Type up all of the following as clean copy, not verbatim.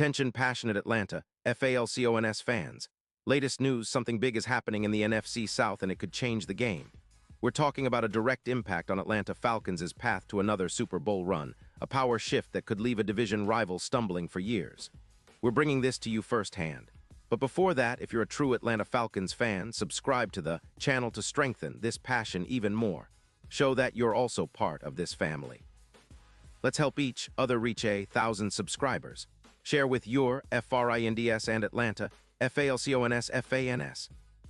Attention passionate Atlanta, Falcons fans. Latest news, something big is happening in the NFC South and it could change the game. We're talking about a direct impact on Atlanta Falcons' path to another Super Bowl run, a power shift that could leave a division rival stumbling for years. We're bringing this to you firsthand. But before that, if you're a true Atlanta Falcons fan, subscribe to the channel to strengthen this passion even more. Show that you're also part of this family. Let's help each other reach 1,000 subscribers. Share with your FRINDS and Atlanta, FALCONS, FANS.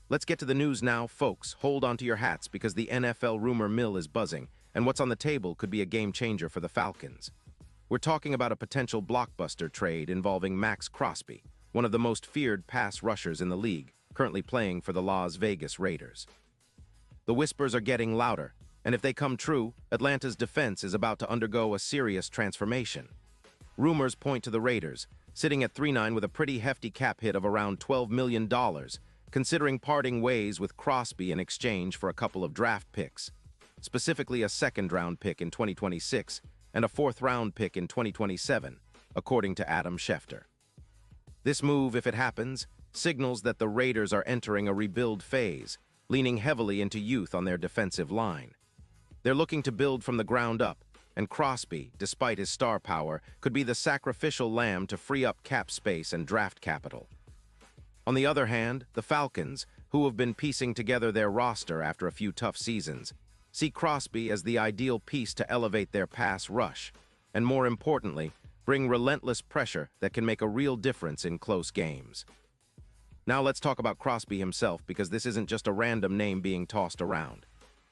Let's get to the news now, folks. Hold on to your hats because the NFL rumor mill is buzzing, and what's on the table could be a game changer for the Falcons. We're talking about a potential blockbuster trade involving Max Crosby, one of the most feared pass rushers in the league, currently playing for the Las Vegas Raiders. The whispers are getting louder, and if they come true, Atlanta's defense is about to undergo a serious transformation. Rumors point to the Raiders, sitting at 3-9 with a pretty hefty cap hit of around $12 million, considering parting ways with Crosby in exchange for a couple of draft picks, specifically a second-round pick in 2026 and a fourth-round pick in 2027, according to Adam Schefter. This move, if it happens, signals that the Raiders are entering a rebuild phase, leaning heavily into youth on their defensive line. They're looking to build from the ground up, and Crosby, despite his star power, could be the sacrificial lamb to free up cap space and draft capital. On the other hand, the Falcons, who have been piecing together their roster after a few tough seasons, see Crosby as the ideal piece to elevate their pass rush, and more importantly, bring relentless pressure that can make a real difference in close games. Now let's talk about Crosby himself, because this isn't just a random name being tossed around.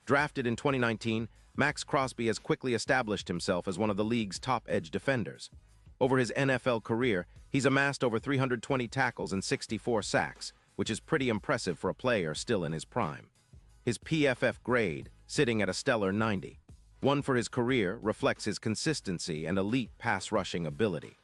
Drafted in 2019, Max Crosby has quickly established himself as one of the league's top edge defenders. Over his NFL career, he's amassed over 320 tackles and 64 sacks, which is pretty impressive for a player still in his prime. His PFF grade, sitting at a stellar 90. One for his career, reflects his consistency and elite pass-rushing ability.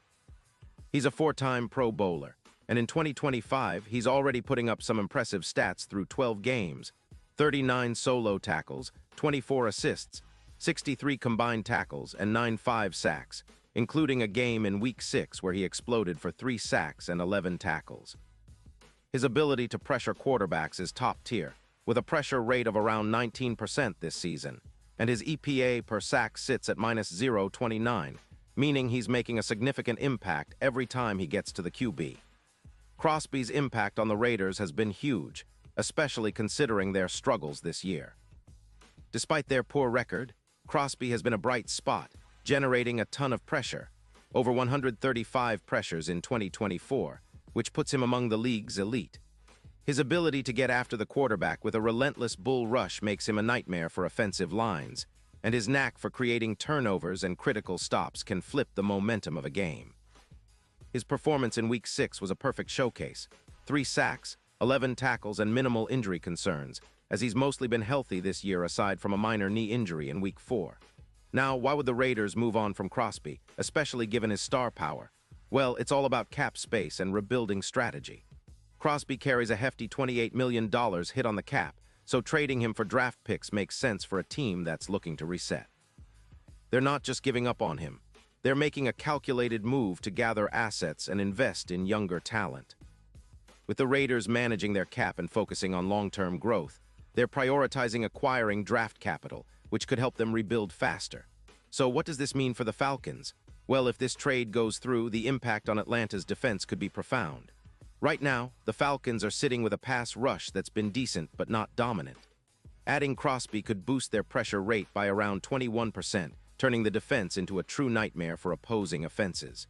He's a four-time Pro Bowler, and in 2025, he's already putting up some impressive stats through 12 games, 39 solo tackles, 24 assists, 63 combined tackles, and 9 sacks, including a game in Week 6 where he exploded for 3 sacks and 11 tackles. His ability to pressure quarterbacks is top tier, with a pressure rate of around 19% this season, and his EPA per sack sits at -0.29, meaning he's making a significant impact every time he gets to the QB. Crosby's impact on the Raiders has been huge, especially considering their struggles this year. Despite their poor record, Crosby has been a bright spot, generating a ton of pressure, over 135 pressures in 2024, which puts him among the league's elite. His ability to get after the quarterback with a relentless bull rush makes him a nightmare for offensive lines, and his knack for creating turnovers and critical stops can flip the momentum of a game. His performance in Week 6 was a perfect showcase: 3 sacks, 11 tackles, and minimal injury concerns, as he's mostly been healthy this year aside from a minor knee injury in Week 4. Now, why would the Raiders move on from Crosby, especially given his star power? Well, it's all about cap space and rebuilding strategy. Crosby carries a hefty $28 million hit on the cap, so trading him for draft picks makes sense for a team that's looking to reset. They're not just giving up on him. They're making a calculated move to gather assets and invest in younger talent. With the Raiders managing their cap and focusing on long-term growth, they're prioritizing acquiring draft capital, which could help them rebuild faster. So what does this mean for the Falcons? Well, if this trade goes through, the impact on Atlanta's defense could be profound. Right now, the Falcons are sitting with a pass rush that's been decent but not dominant. Adding Crosby could boost their pressure rate by around 21%, turning the defense into a true nightmare for opposing offenses.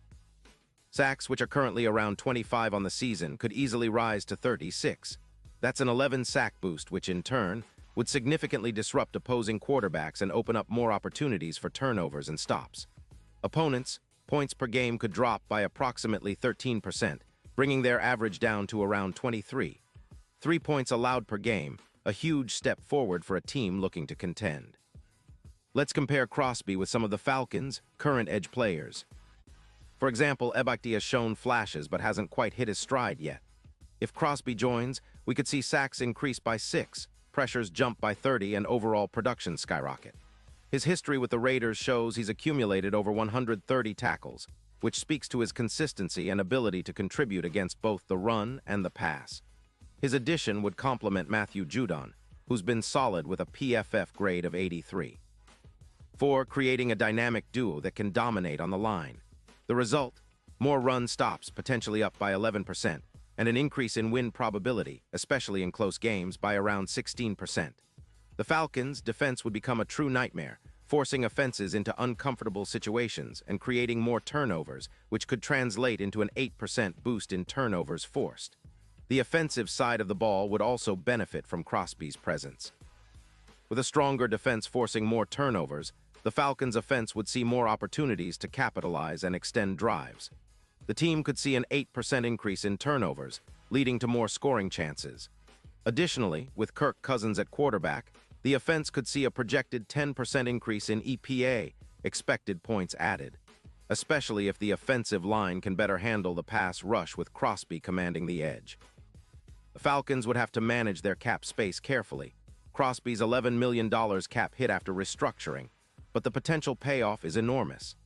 Sacks, which are currently around 25 on the season, could easily rise to 36. That's an 11-sack boost, which in turn would significantly disrupt opposing quarterbacks and open up more opportunities for turnovers and stops. Opponents' points per game could drop by approximately 13%, bringing their average down to around 23. 3 points allowed per game, a huge step forward for a team looking to contend. Let's compare Crosby with some of the Falcons' current edge players. For example, Ebakti has shown flashes but hasn't quite hit his stride yet. If Crosby joins, we could see sacks increase by 6, pressures jump by 30, and overall production skyrocket. His history with the Raiders shows he's accumulated over 130 tackles, which speaks to his consistency and ability to contribute against both the run and the pass. His addition would complement Matthew Judon, who's been solid with a PFF grade of 83. 4. Creating a dynamic duo that can dominate on the line. The result? More run stops, potentially up by 11%, and an increase in win probability, especially in close games, by around 16%. The Falcons' defense would become a true nightmare, forcing offenses into uncomfortable situations and creating more turnovers, which could translate into an 8% boost in turnovers forced. The offensive side of the ball would also benefit from Crosby's presence. With a stronger defense forcing more turnovers, the Falcons' offense would see more opportunities to capitalize and extend drives. The team could see an 8% increase in turnovers, leading to more scoring chances. Additionally, with Kirk Cousins at quarterback, the offense could see a projected 10% increase in EPA, expected points added, especially if the offensive line can better handle the pass rush with Crosby commanding the edge. The Falcons would have to manage their cap space carefully. Crosby's $11 million cap hit after restructuring, but the potential payoff is enormous.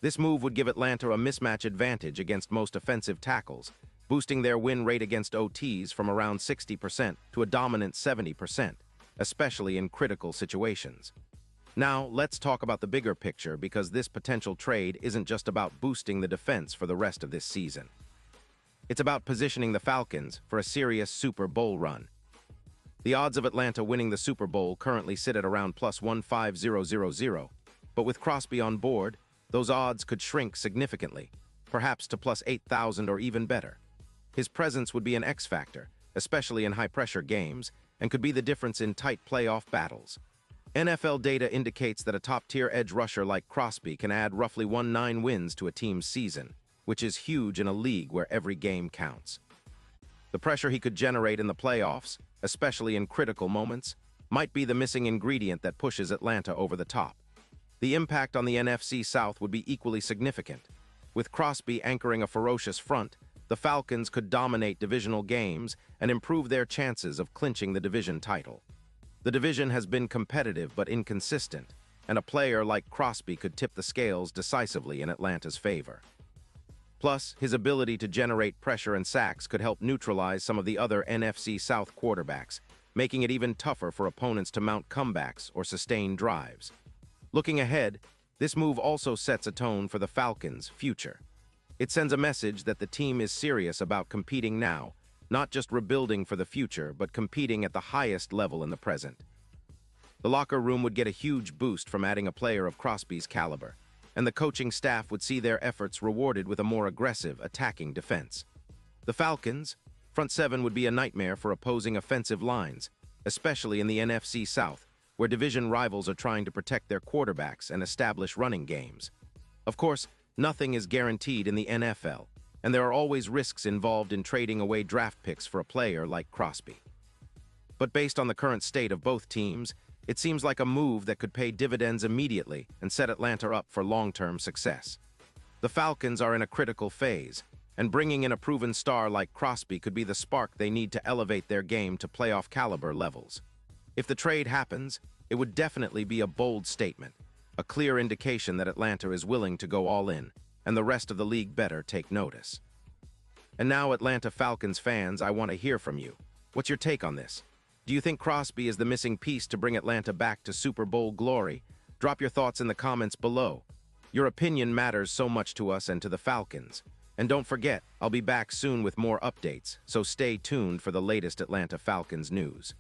This move would give Atlanta a mismatch advantage against most offensive tackles, boosting their win rate against OTs from around 60% to a dominant 70%, especially in critical situations. Now, let's talk about the bigger picture, because this potential trade isn't just about boosting the defense for the rest of this season. It's about positioning the Falcons for a serious Super Bowl run. The odds of Atlanta winning the Super Bowl currently sit at around plus 15000, but with Crosby on board, those odds could shrink significantly, perhaps to plus 8,000 or even better. His presence would be an X factor, especially in high-pressure games, and could be the difference in tight playoff battles. NFL data indicates that a top-tier edge rusher like Crosby can add roughly 19 wins to a team's season, which is huge in a league where every game counts. The pressure he could generate in the playoffs, especially in critical moments, might be the missing ingredient that pushes Atlanta over the top. The impact on the NFC South would be equally significant. With Crosby anchoring a ferocious front, the Falcons could dominate divisional games and improve their chances of clinching the division title. The division has been competitive but inconsistent, and a player like Crosby could tip the scales decisively in Atlanta's favor. Plus, his ability to generate pressure and sacks could help neutralize some of the other NFC South quarterbacks, making it even tougher for opponents to mount comebacks or sustain drives. Looking ahead, this move also sets a tone for the Falcons' future. It sends a message that the team is serious about competing now, not just rebuilding for the future, but competing at the highest level in the present. The locker room would get a huge boost from adding a player of Crosby's caliber, and the coaching staff would see their efforts rewarded with a more aggressive, attacking defense. The Falcons' front seven would be a nightmare for opposing offensive lines, especially in the NFC South, where division rivals are trying to protect their quarterbacks and establish running games. Of course, nothing is guaranteed in the NFL, and there are always risks involved in trading away draft picks for a player like Crosby. But based on the current state of both teams, it seems like a move that could pay dividends immediately and set Atlanta up for long-term success. The Falcons are in a critical phase, and bringing in a proven star like Crosby could be the spark they need to elevate their game to playoff caliber levels. If the trade happens, it would definitely be a bold statement, a clear indication that Atlanta is willing to go all in, and the rest of the league better take notice. And now, Atlanta Falcons fans, I want to hear from you. What's your take on this? Do you think Crosby is the missing piece to bring Atlanta back to Super Bowl glory? Drop your thoughts in the comments below. Your opinion matters so much to us and to the Falcons. And don't forget, I'll be back soon with more updates, so stay tuned for the latest Atlanta Falcons news.